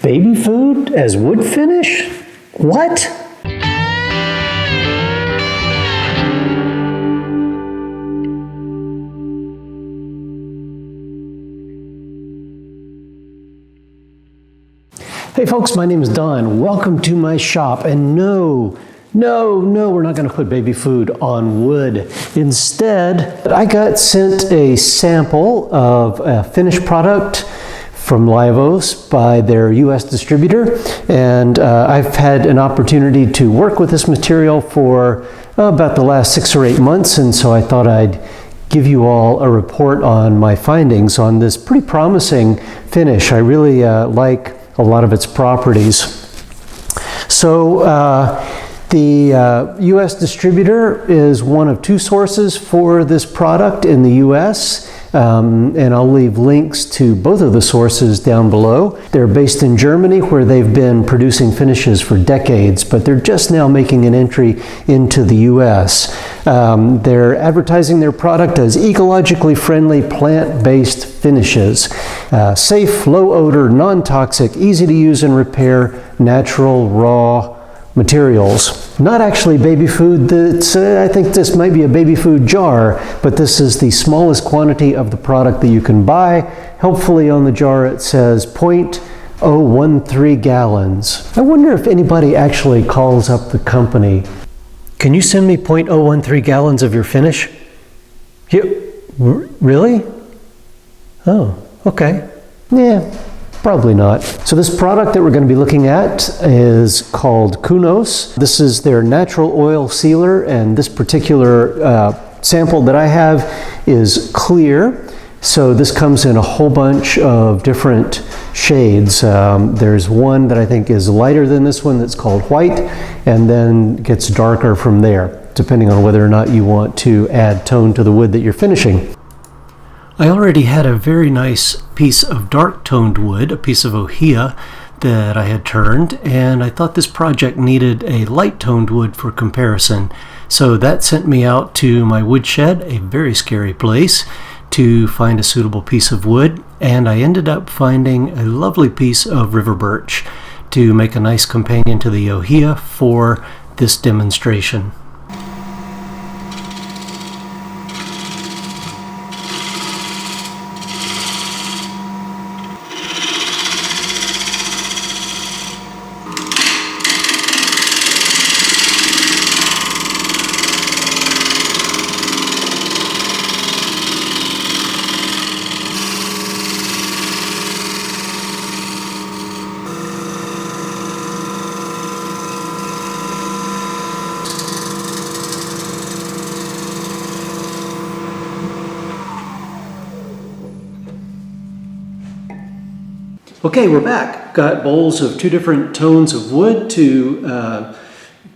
Baby food as wood finish? What? Hey folks, my name is Don. Welcome to my shop. And no, we're not going to put baby food on wood. Instead, I got sent a sample of a finished product from Livos by their US distributor, and I've had an opportunity to work with this material for about the last 6 or 8 months, and so I thought I'd give you all a report on my findings on this pretty promising finish. I really like a lot of its properties. So the US distributor is one of 2 sources for this product in the US. And I'll leave links to both of the sources down below. They're based in Germany, where they've been producing finishes for decades, but they're just now making an entry into the US. They're advertising their product as ecologically friendly plant-based finishes. Safe, low odor, non-toxic, easy to use and repair, natural, raw materials. Not actually baby food. I think this might be a baby food jar, but this is the smallest quantity of the product that you can buy. Helpfully on the jar it says 0.013 gallons. I wonder if anybody actually calls up the company. Can you send me 0.013 gallons of your finish? Really? Oh, okay. Yeah. Probably not. So this product that we're going to be looking at is called Kunos. This is their natural oil sealer, and this particular sample that I have is clear. So this comes in a whole bunch of different shades. There's one that I think is lighter than this one that's called white, and then gets darker from there, depending on whether or not you want to add tone to the wood that you're finishing. I already had a very nice piece of dark toned wood, a piece of ohia that I had turned, and I thought this project needed a light toned wood for comparison. So that sent me out to my woodshed, a very scary place, to find a suitable piece of wood, and I ended up finding a lovely piece of river birch to make a nice companion to the ohia for this demonstration. Okay, we're back. Got bowls of 2 different tones of wood to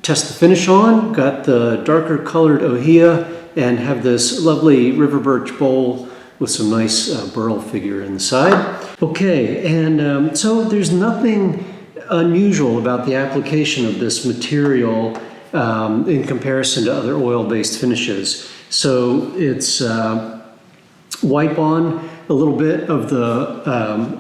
test the finish on. Got the darker colored ohia and have this lovely river birch bowl with some nice burl figure inside. Okay, and so there's nothing unusual about the application of this material in comparison to other oil-based finishes. So it's wipe on a little bit of the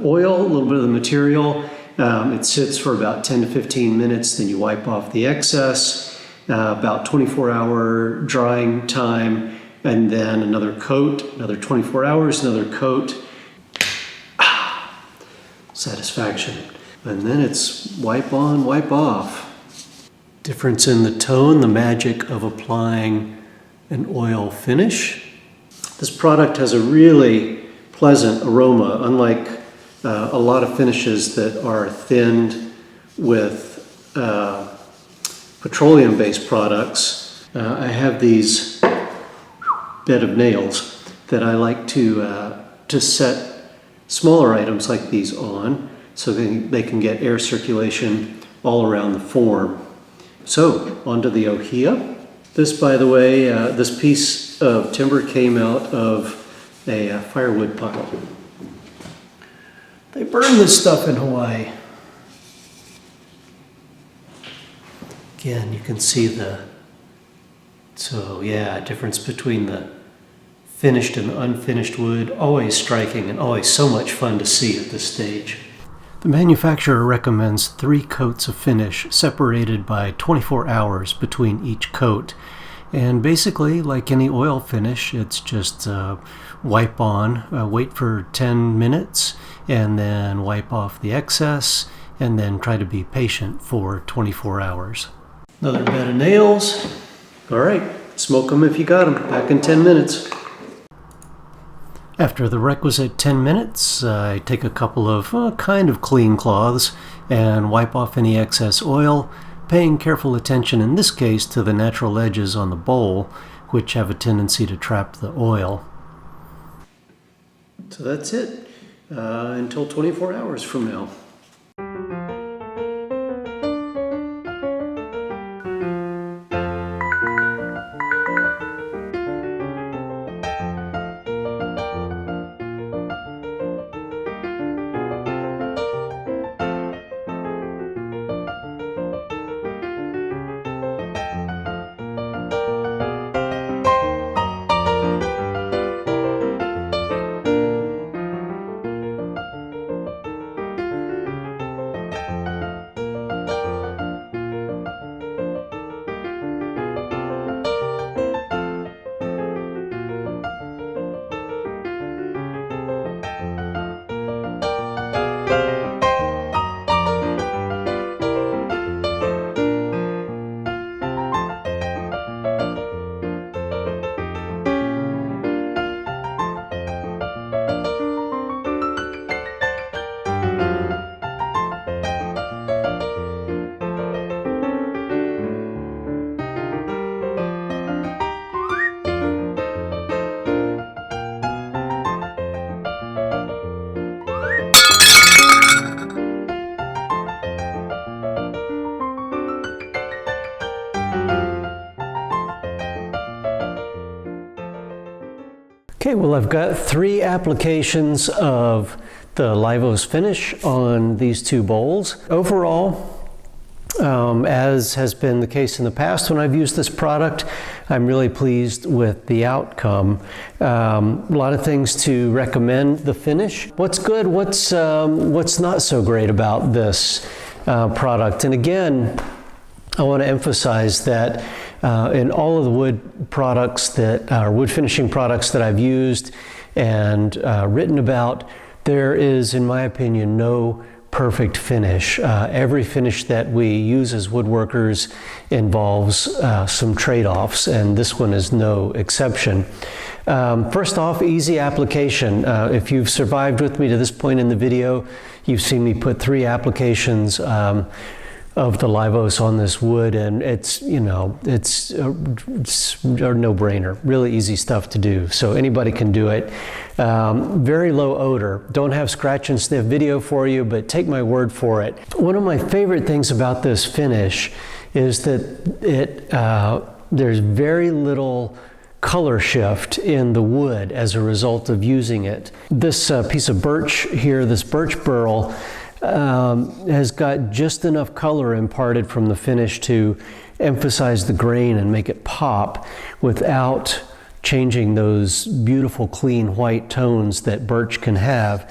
oil, a little bit of the material. It sits for about 10 to 15 minutes, then you wipe off the excess, about 24-hour drying time, and then another coat, another 24 hours, another coat. Satisfaction. And then it's wipe on, wipe off. Difference in the tone, the magic of applying an oil finish. This product has a really pleasant aroma, unlike a lot of finishes that are thinned with petroleum-based products. I have these bed of nails that I like to set smaller items like these on, so they can get air circulation all around the form. So, onto the ohia. This, by the way, this piece of timber came out of a firewood pile. They burn this stuff in Hawaii. Again, you can see so yeah, difference between the finished and unfinished wood, always striking and always so much fun to see at this stage. The manufacturer recommends 3 coats of finish separated by 24 hours between each coat. And basically, like any oil finish, it's just wipe on, wait for 10 minutes, and then wipe off the excess, and then try to be patient for 24 hours. Another bed of nails. All right, smoke them if you got them. Back in 10 minutes. After the requisite 10 minutes, I take a couple of kind of clean cloths and wipe off any excess oil, paying careful attention in this case to the natural edges on the bowl, which have a tendency to trap the oil. So that's it, until 24 hours from now. Okay, well, I've got 3 applications of the Livos finish on these 2 bowls. Overall, as has been the case in the past when I've used this product, I'm really pleased with the outcome. A lot of things to recommend the finish. What's good, what's not so great about this product? And again, I want to emphasize that in all of the wood products that are wood finishing products that I've used and written about, there is, in my opinion, no perfect finish. Every finish that we use as woodworkers involves some trade-offs, and this one is no exception. First off, easy application. If you've survived with me to this point in the video, you've seen me put 3 applications of the Livos on this wood, and it's a no-brainer. Really easy stuff to do, so anybody can do it. Very low odor. Don't have scratch and sniff video for you, but take my word for it. One of my favorite things about this finish is that there's very little color shift in the wood as a result of using it. This piece of birch here, this birch burl, has got just enough color imparted from the finish to emphasize the grain and make it pop without changing those beautiful clean white tones that birch can have.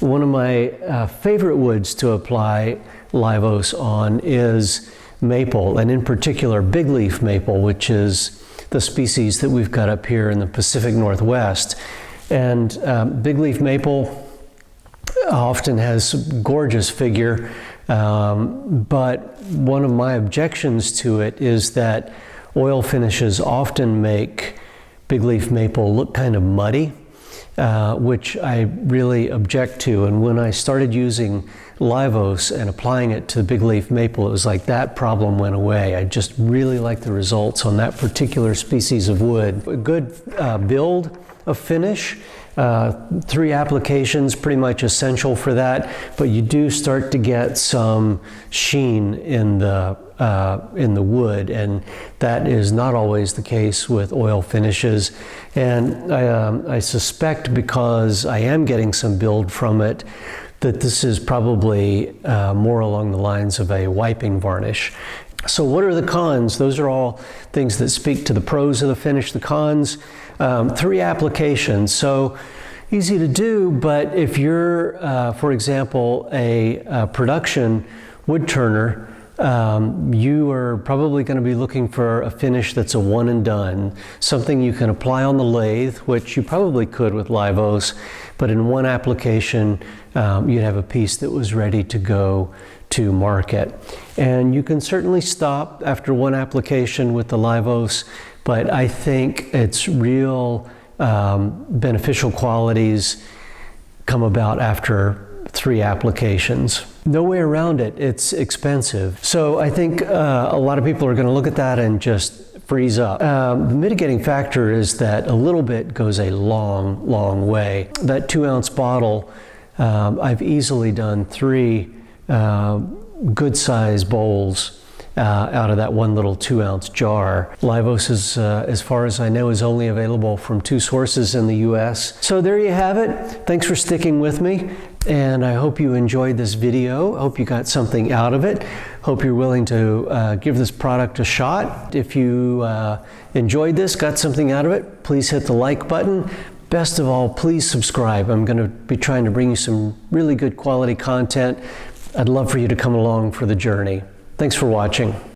One of my favorite woods to apply Livos on is maple, and in particular big leaf maple, which is the species that we've got up here in the Pacific Northwest. And big leaf maple often has a gorgeous figure, but one of my objections to it is that oil finishes often make big leaf maple look kind of muddy, which I really object to. And when I started using Livos and applying it to big leaf maple, it was like that problem went away. I just really like the results on that particular species of wood. A good build of finish. 3 applications, pretty much essential for that, but you do start to get some sheen in the wood, and that is not always the case with oil finishes. And I suspect, because I am getting some build from it, that this is probably more along the lines of a wiping varnish. So what are the cons? Those are all things that speak to the pros of the finish. The cons, 3 applications. So, easy to do, but if you're, for example, a production wood turner, you are probably going to be looking for a finish that's a one and done, something you can apply on the lathe, which you probably could with Livos, but in one application you'd have a piece that was ready to go to market. And you can certainly stop after one application with the Livos, but I think its real beneficial qualities come about after 3 applications. No way around it, it's expensive. So I think a lot of people are going to look at that and just freeze up. The mitigating factor is that a little bit goes a long, long way. That 2-ounce bottle, I've easily done 3 good size bowls out of that one little 2-ounce jar. Livos is, as far as I know, is only available from 2 sources in the US. So there you have it. Thanks for sticking with me, and I hope you enjoyed this video. I hope you got something out of it. Hope you're willing to give this product a shot. If you enjoyed this, got something out of it, please hit the like button. Best of all, please subscribe. I'm going to be trying to bring you some really good quality content. I'd love for you to come along for the journey. Thanks for watching.